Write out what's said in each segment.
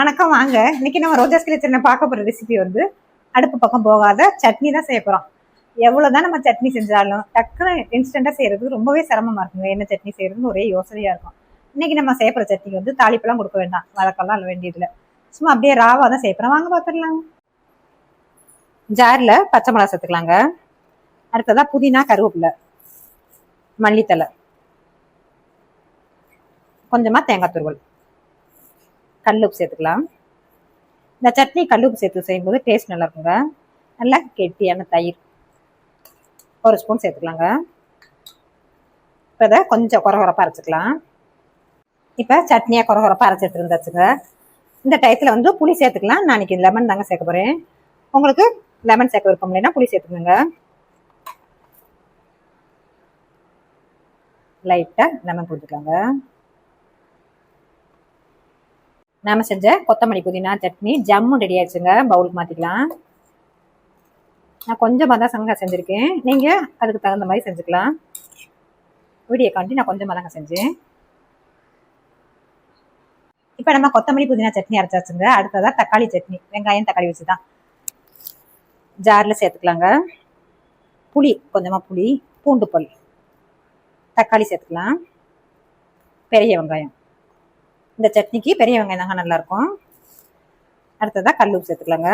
வணக்கம், வாங்க. இன்னைக்கு நம்ம ரோஜாஸ் கிச்சன்ல பார்க்க போற ரெசிபி வந்து அடுப்பு பக்கம் போகாத சட்னி தான் செய்ய போறோம். எவ்வளவுதான் நம்ம சட்னி செஞ்சாலும் டக்குன்னு இன்ஸ்டன்டா செய்யறது ரொம்பவே சிரமமா இருக்குங்க. என்ன சட்னி செய்யறதுன்னு ஒரே யோசனையா இருக்கும். இன்னைக்கு நம்ம செய்ய போற சட்னி வந்து தாளிப்பெல்லாம் கொடுக்க வேண்டாம், வதக்கெல்லாம் அல்ல வேண்டியதுல, சும்மா அப்படியே ராவா தான் செய்ய போறோம். வாங்க பாத்துடலாங்க. ஜார்ல பச்சை மிளகா சேர்த்துக்கலாங்க. அடுத்ததா புதினா, கருவேப்பிலை, மல்லித்தலை, கொஞ்சமா தேங்காய் துருவல், கல்லுப்பு சேர்த்துக்கலாம். இந்த சட்னி கல்லுப்பு சேர்த்து செய்யும்போது டேஸ்ட் நல்லா இருக்குங்க. நல்லா கெட்டியான தயிர் ஒரு ஸ்பூன் சேர்த்துக்கலாங்க. இப்போ இதை கொஞ்சம் குறகுறப்பாக அரைச்சிக்கலாம். இப்போ சட்னியாக குறகுறப்பாக அரைச்சி எடுத்துருந்தாச்சுங்க. இந்த டயத்தில் வந்து புளி சேர்த்துக்கலாம். நான் இன்னைக்கு லெமன் தாங்க சேர்க்க போகிறேன். உங்களுக்கு லெமன் சேர்க்க விருப்பம் இல்லைன்னா புளி சேர்த்துக்கோங்க. லைட்டாக லெமன் போட்டுக்கலாங்க. நாம செஞ்ச கொத்தமல்லி புதினா சட்னி ஜம்மு ரெடி ஆயிடுச்சுங்க. பவுலுக்கு மாற்றிக்கலாம். நான் கொஞ்சமாக தான் சங்க செஞ்சுருக்கேன். நீங்கள் அதுக்கு தகுந்த மாதிரி செஞ்சுக்கலாம். வீடியோ காண்டி நான் கொஞ்சமாக தாங்க செஞ்சேன். இப்போ நம்ம கொத்தமல்லி புதினா சட்னி அரைச்சாச்சுங்க. அடுத்ததாக தக்காளி சட்னி, வெங்காயம் தக்காளி வச்சு தான் ஜாரில் சேர்த்துக்கலாங்க. புளி, கொஞ்சமாக புளி, பூண்டு பல், தக்காளி சேர்த்துக்கலாம். பெரிய வெங்காயம், இந்த சட்னிக்கு பெரிய வெங்காயம் தாங்க நல்லாயிருக்கும். அடுத்ததாக கல்லுப்பு சேர்த்துக்கலாங்க.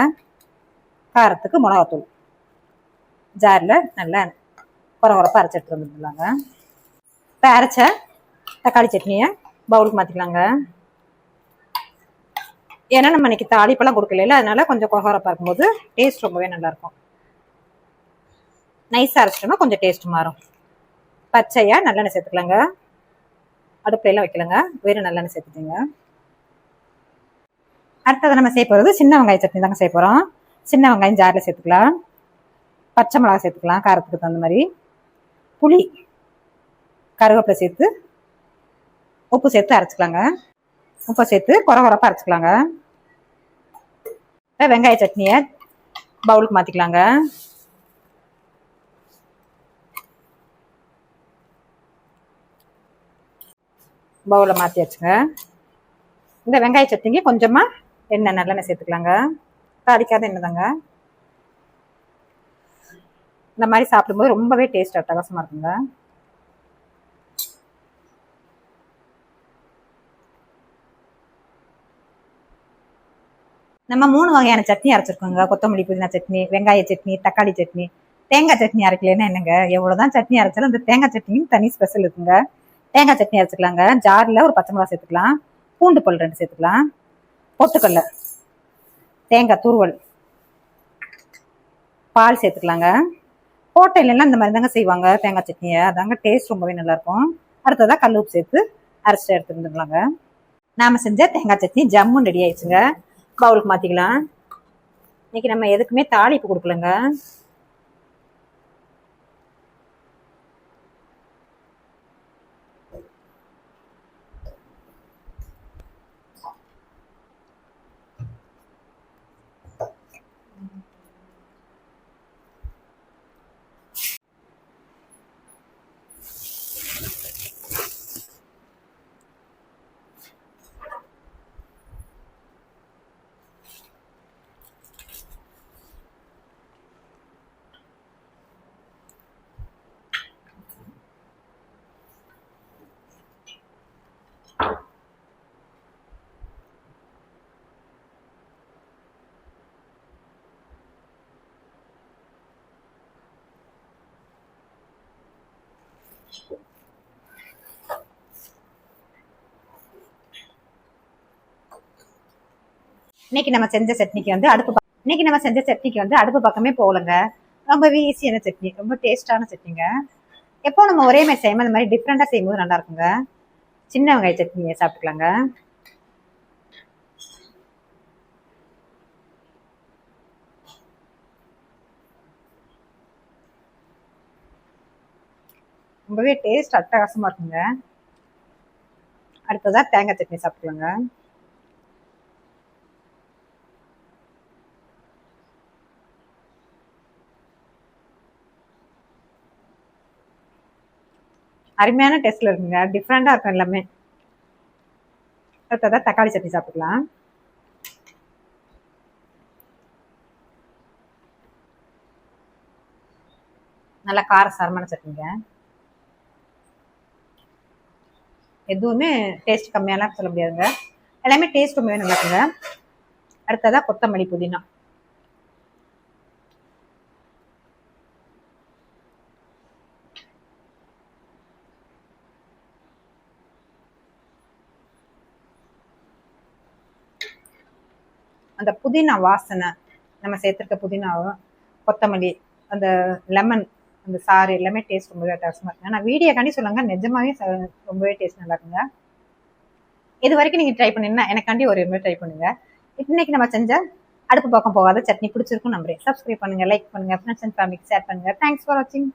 காரத்துக்கு மிளகாத்தூள். ஜாரில் நல்லா குறகுறப்பாக அரைச்சி எடுத்துட்டு வந்துடலாங்க. இப்போ அரைச்ச தக்காளி சட்னியை பவுலுக்கு மாற்றிக்கலாங்க. ஏன்னா நம்ம இன்னைக்கு தாளிப்பெல்லாம் கொடுக்கல, அதனால கொஞ்சம் குறகுறப்பாக இருக்கும்போது டேஸ்ட் ரொம்பவே நல்லாயிருக்கும். நைஸாக அரைச்சிட்டோம்னா கொஞ்சம் டேஸ்ட் மாறும். பச்சையாக நல்லெண்ணெய் சேர்த்துக்கலாங்க. அடுப்புலாம் வைக்கலங்க, வெறும் நல்லெண்ணெய் சேர்த்துட்டுங்க. அடுத்தது நம்ம செய்ய போகிறது சின்ன வெங்காய சட்னி தாங்க செய்ய போகிறோம். சின்ன வெங்காயம் ஜாரில் சேர்த்துக்கலாம். பச்சை மிளகா சேர்த்துக்கலாம் காரத்துக்கு தகுந்த மாதிரி. புளி, கருவேப்பிலை சேர்த்து உப்பு சேர்த்து அரைச்சிக்கலாங்க. உப்பை சேர்த்து குறகுறப்பாக அரைச்சிக்கலாங்க. இப்போ வெங்காய சட்னியை பவுலுக்கு மாற்றிக்கலாங்க. பவுலில் மாற்றி வச்சுங்க. இந்த வெங்காய சட்னிக்கு கொஞ்சமாக எண்ணெய் நல்லெண்ணெய் சேர்த்துக்கலாங்க. தாளிக்காத எண்ணெய் தாங்க. இந்த மாதிரி சாப்பிடும்போது ரொம்பவே டேஸ்ட் அட்டகாசமாக இருக்குங்க. நம்ம 3 வகையான சட்னி அரைச்சிருக்கோங்க. கொத்தமல்லி புதினா சட்னி, வெங்காய சட்னி, தக்காளி சட்னி. தேங்காய் சட்னி அரைக்கலன்னா என்னங்க, எவ்வளோதான் சட்னி அரைச்சாலும் இந்த தேங்காய் சட்னியும் தனி ஸ்பெஷல் இருக்குங்க. தேங்காய் சட்னி அரைச்சிக்கலாங்க. ஜாரில் ஒரு பச்சை மிளகா சேர்த்துக்கலாம். பூண்டு பல் 2 சேர்த்துக்கலாம். பொட்டுக்கடலை, தேங்காய் துருவல், பால் சேர்த்துக்கலாங்க. ஹோட்டல்லாம் இந்த மாதிரி தாங்க செய்வாங்க தேங்காய் சட்னியை. அதாங்க டேஸ்ட் ரொம்பவே நல்லாயிருக்கும். அடுத்ததாக கல் உப்பு சேர்த்து அரைச்சிட்டு எடுத்துருந்துக்கலாங்க. நாம் செஞ்ச தேங்காய் சட்னி ஜம்முன்னு ரெடி ஆயிடுச்சுங்க. பவுலுக்கு மாற்றிக்கலாம். இன்னைக்கு நம்ம எதுக்குமே தாளிப்பு கொடுக்கலங்க. இன்னைக்கு நம்ம செஞ்ச சட்னிக்கு வந்து அடுப்பு பக்கமே போகலங்க. ரொம்பவே ஈஸியான சட்னி, ரொம்ப டேஸ்டான சட்னிங்க. எப்போ நம்ம ஒரே மாதிரி செய்யாமல் அந்த மாதிரி டிஃப்ரெண்டா செய்யும்போது நல்லா இருக்குங்க. சின்ன வெங்காய சட்னியை சாப்பிட்டுக்கலாங்க. ரொம்பவே டேஸ்ட் அட்டகாசமா இருக்குங்க. அடுத்ததா தேங்காய் சட்னி சாப்பிட்டுக்கலாங்க. அருமையான டேஸ்ட்ல இருக்குங்க. டிஃப்ரெண்டா இருக்கும் எல்லாமே. அடுத்ததா தக்காளி சட்னி சாப்பிட்டுக்கலாம். நல்லா காரசாரமான சட்னிங்க. எதுவுமே டேஸ்ட் கம்மியாலாம் சொல்ல முடியாதுங்க, எல்லாமே டேஸ்ட் ரொம்பவே நல்லா இருக்குங்க. அடுத்ததா கொத்தமல்லி புதினா. அந்த புதினா வாசனை, நம்ம சேர்த்திருக்க புதினாவும் கொத்தமல்லி, அந்த லெமன், அந்த சாறு எல்லாமே டேஸ்ட் ரொம்பவே அட்டகாசமா இருக்குங்க. நான் வீடியோ காண்டி சொல்லுங்க, நிஜமாவே ரொம்பவே டேஸ்ட் நல்லா இருக்குங்க. இது வரைக்கும் நீங்க ட்ரை பண்ணீங்கன்னா எனக்காண்டி ஒரு ட்ரை பண்ணுங்க. இன்னைக்கு நம்ம செஞ்ச அடுப்பு பக்கம் போகாத சட்னி பிடிச்சிருக்கும் நம்புறேன். சப்ஸ்கிரைப் பண்ணுங்க, லைக் பண்ணுங்க, ஃப்ரெண்ட்ஸ் அண்ட் ஃபேமிலிக்கு ஷேர் பண்ணுங்க. தேங்க்ஸ் ஃபார் வாட்சிங்.